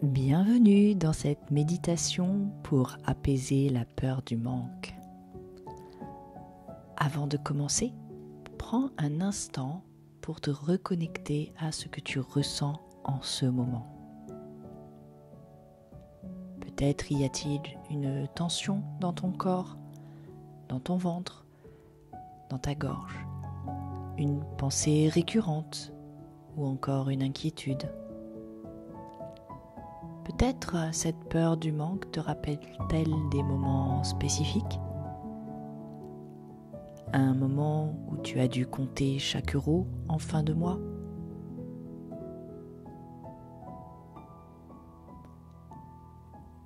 Bienvenue dans cette méditation pour apaiser la peur du manque. Avant de commencer, prends un instant pour te reconnecter à ce que tu ressens en ce moment. Peut-être y a-t-il une tension dans ton corps, dans ton ventre, dans ta gorge, une pensée récurrente ou encore une inquiétude. Peut-être cette peur du manque te rappelle-t-elle des moments spécifiques? Un moment où tu as dû compter chaque euro en fin de mois?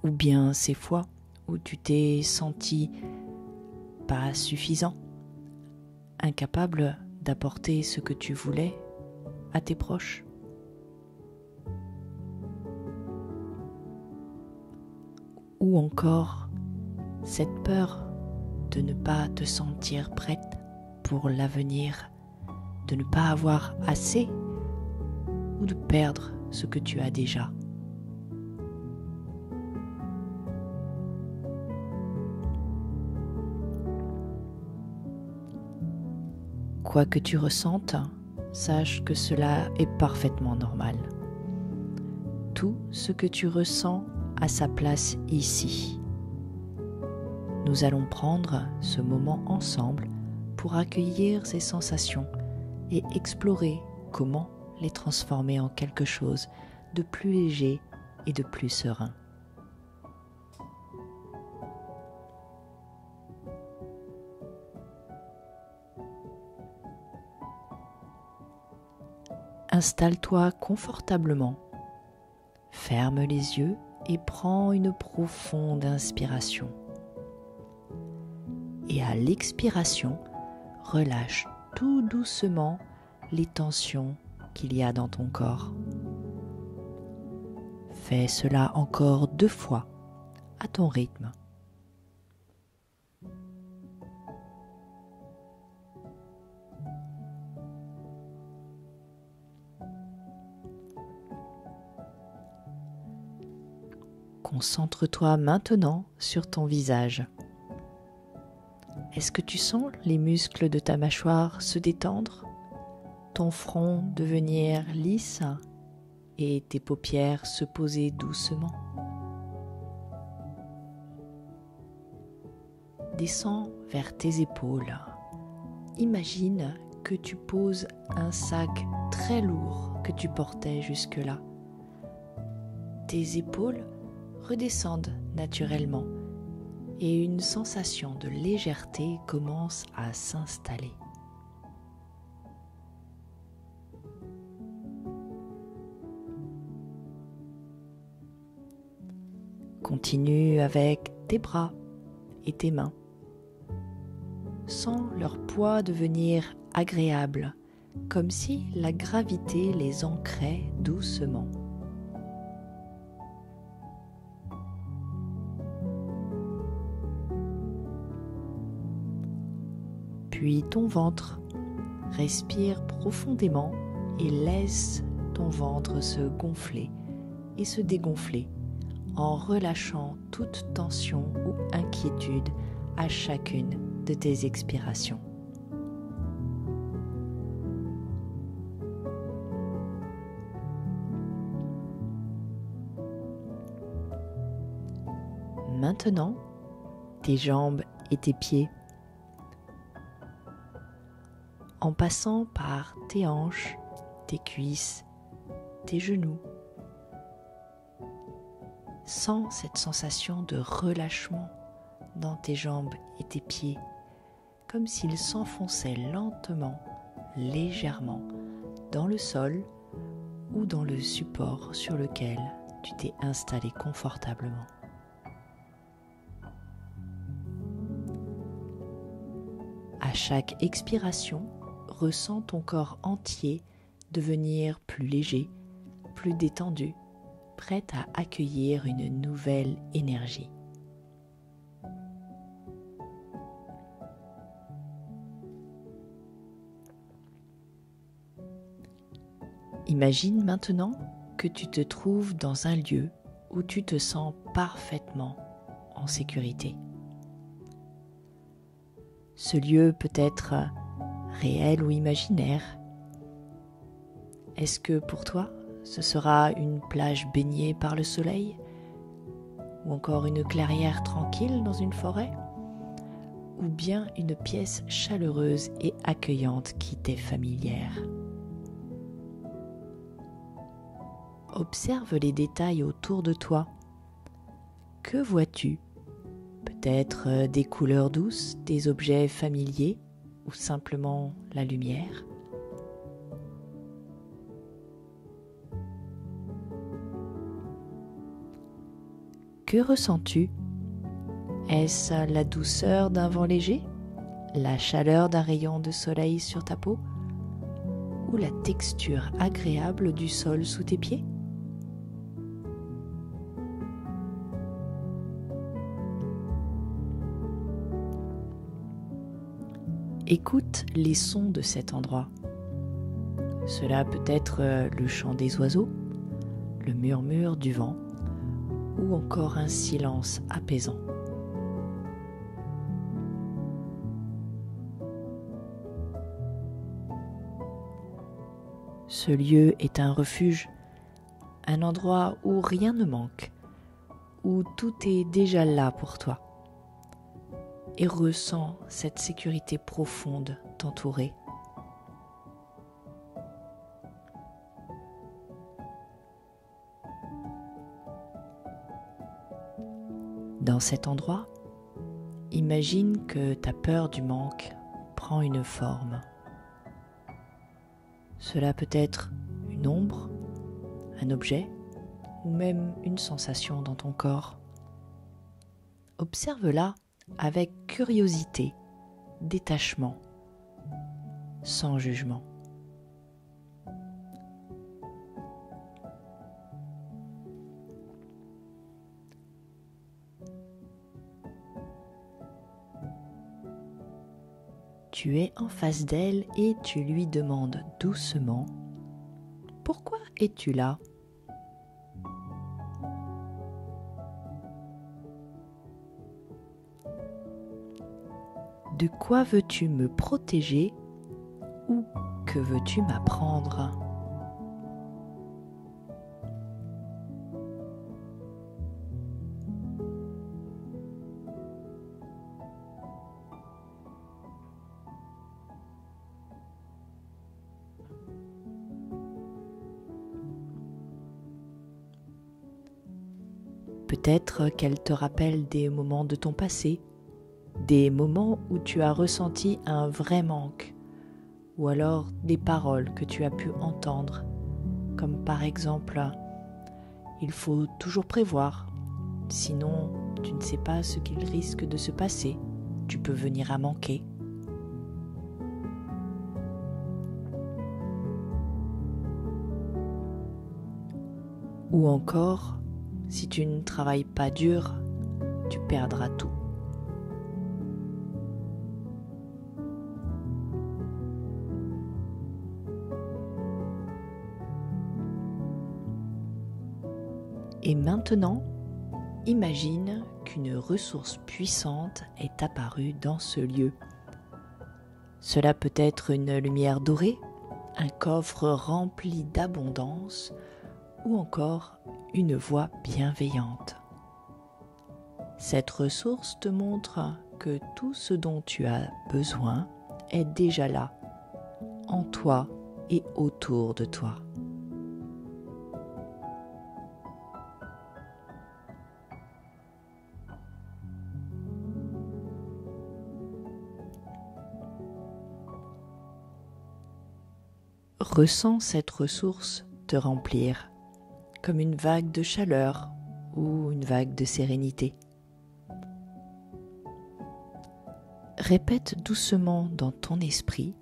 Ou bien ces fois où tu t'es senti pas suffisant, incapable d'apporter ce que tu voulais à tes proches? Ou encore cette peur de ne pas te sentir prête pour l'avenir, de ne pas avoir assez ou de perdre ce que tu as déjà. Quoi que tu ressentes, sache que cela est parfaitement normal. Tout ce que tu ressens a sa place ici. Nous allons prendre ce moment ensemble pour accueillir ces sensations et explorer comment les transformer en quelque chose de plus léger et de plus serein. Installe-toi confortablement, ferme les yeux et prends une profonde inspiration. Et à l'expiration, relâche tout doucement les tensions qu'il y a dans ton corps. Fais cela encore 2 fois à ton rythme. Concentre-toi maintenant sur ton visage. Est-ce que tu sens les muscles de ta mâchoire se détendre, ton front devenir lisse et tes paupières se poser doucement? Descends vers tes épaules. Imagine que tu poses un sac très lourd que tu portais jusque-là. Tes épaules redescendent naturellement et une sensation de légèreté commence à s'installer. Continue avec tes bras et tes mains. Sens leur poids devenir agréable, comme si la gravité les ancrait doucement. Puis ton ventre. Respire profondément et laisse ton ventre se gonfler et se dégonfler en relâchant toute tension ou inquiétude à chacune de tes expirations. Maintenant, tes jambes et tes pieds. En passant par tes hanches, tes cuisses, tes genoux. Sens cette sensation de relâchement dans tes jambes et tes pieds, comme s'ils s'enfonçaient lentement, légèrement, dans le sol ou dans le support sur lequel tu t'es installé confortablement. À chaque expiration, ressens ton corps entier devenir plus léger, plus détendu, prêt à accueillir une nouvelle énergie. Imagine maintenant que tu te trouves dans un lieu où tu te sens parfaitement en sécurité. Ce lieu peut être réel ou imaginaire. Est-ce que pour toi, ce sera une plage baignée par le soleil? Ou encore une clairière tranquille dans une forêt? Ou bien une pièce chaleureuse et accueillante qui t'est familière? Observe les détails autour de toi. Que vois-tu? Peut-être des couleurs douces, des objets familiers ou simplement la lumière? Que ressens-tu? Est-ce la douceur d'un vent léger, la chaleur d'un rayon de soleil sur ta peau ou la texture agréable du sol sous tes pieds? Écoute les sons de cet endroit. Cela peut être le chant des oiseaux, le murmure du vent ou encore un silence apaisant. Ce lieu est un refuge, un endroit où rien ne manque, où tout est déjà là pour toi. Et ressens cette sécurité profonde t'entourer. Dans cet endroit, imagine que ta peur du manque prend une forme. Cela peut être une ombre, un objet ou même une sensation dans ton corps. Observe-la avec curiosité, détachement, sans jugement. Tu es en face d'elle et tu lui demandes doucement « Pourquoi es-tu là ?» De quoi veux-tu me protéger ou que veux-tu m'apprendre? Peut-être qu'elle te rappelle des moments de ton passé, des moments où tu as ressenti un vrai manque, ou alors des paroles que tu as pu entendre, comme par exemple « Il faut toujours prévoir, sinon tu ne sais pas ce qu'il risque de se passer, tu peux venir à manquer. » Ou encore, si tu ne travailles pas dur, tu perdras tout. Et maintenant, imagine qu'une ressource puissante est apparue dans ce lieu. Cela peut être une lumière dorée, un coffre rempli d'abondance ou encore une voix bienveillante. Cette ressource te montre que tout ce dont tu as besoin est déjà là, en toi et autour de toi. Ressens cette ressource te remplir, comme une vague de chaleur ou une vague de sérénité. Répète doucement dans ton esprit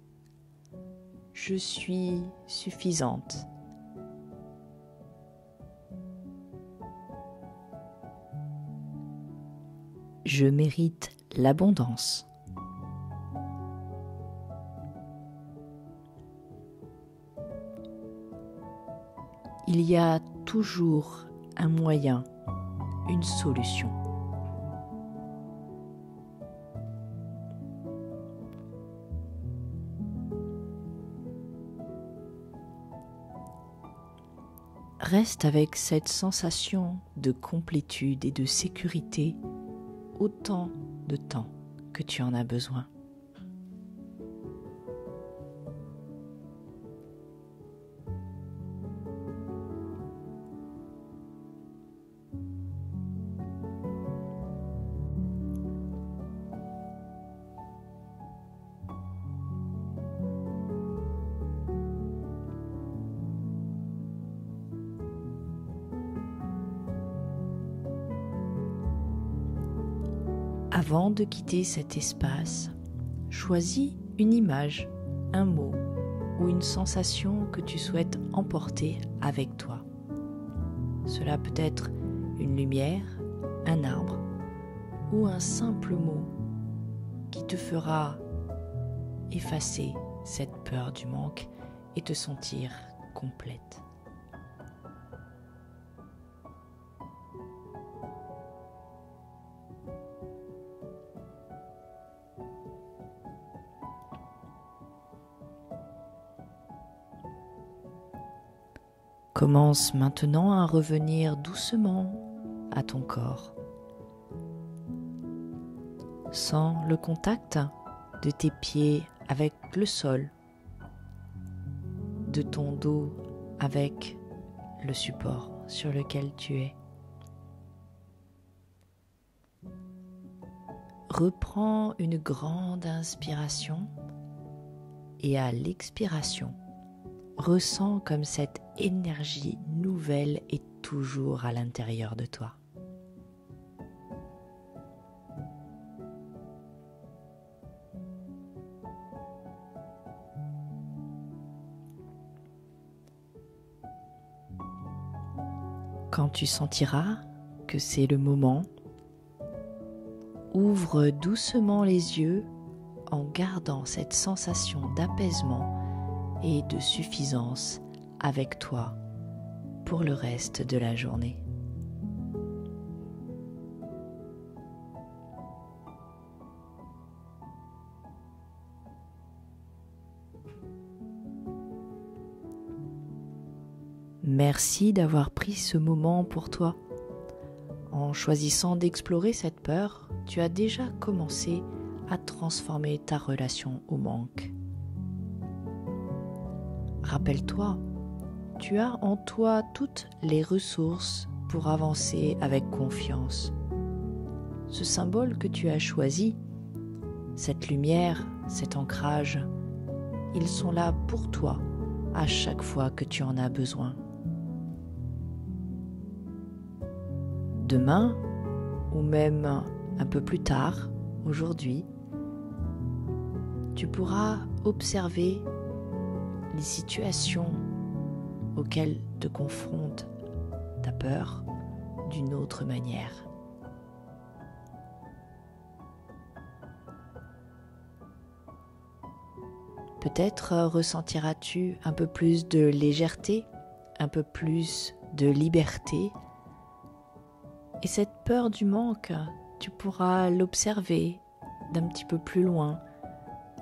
« Je suis suffisante ». Je mérite l'abondance. Il y a toujours un moyen, une solution. Reste avec cette sensation de complétude et de sécurité autant de temps que tu en as besoin. Avant de quitter cet espace, choisis une image, un mot ou une sensation que tu souhaites emporter avec toi. Cela peut être une lumière, un arbre ou un simple mot qui te fera effacer cette peur du manque et te sentir complète. Commence maintenant à revenir doucement à ton corps. Sens le contact de tes pieds avec le sol, de ton dos avec le support sur lequel tu es. Reprends une grande inspiration et à l'expiration, ressens comme cette énergie nouvelle est toujours à l'intérieur de toi. Quand tu sentiras que c'est le moment, ouvre doucement les yeux en gardant cette sensation d'apaisement et de suffisance avec toi pour le reste de la journée. Merci d'avoir pris ce moment pour toi. En choisissant d'explorer cette peur, tu as déjà commencé à transformer ta relation au manque. Rappelle-toi, tu as en toi toutes les ressources pour avancer avec confiance. Ce symbole que tu as choisi, cette lumière, cet ancrage, ils sont là pour toi à chaque fois que tu en as besoin. Demain, ou même un peu plus tard, aujourd'hui, tu pourras observer les situations auxquelles te confronte ta peur d'une autre manière. Peut-être ressentiras-tu un peu plus de légèreté, un peu plus de liberté. Et cette peur du manque, tu pourras l'observer d'un petit peu plus loin,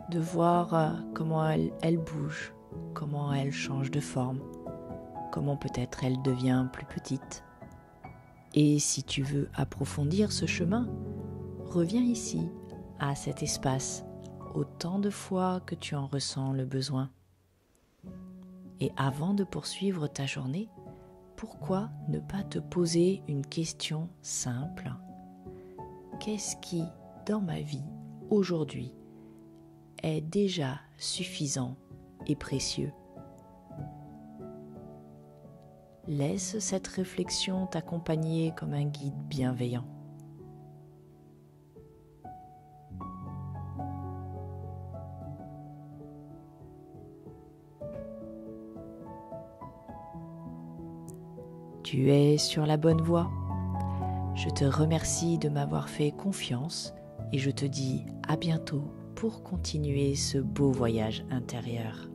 de voir comment elle bouge, comment elle change de forme, comment peut-être elle devient plus petite. Et si tu veux approfondir ce chemin, reviens ici, à cet espace, autant de fois que tu en ressens le besoin. Et avant de poursuivre ta journée, pourquoi ne pas te poser une question simple ? Qu'est-ce qui, dans ma vie, aujourd'hui, est déjà suffisant et précieux ? Laisse cette réflexion t'accompagner comme un guide bienveillant. Tu es sur la bonne voie. Je te remercie de m'avoir fait confiance et je te dis à bientôt pour continuer ce beau voyage intérieur.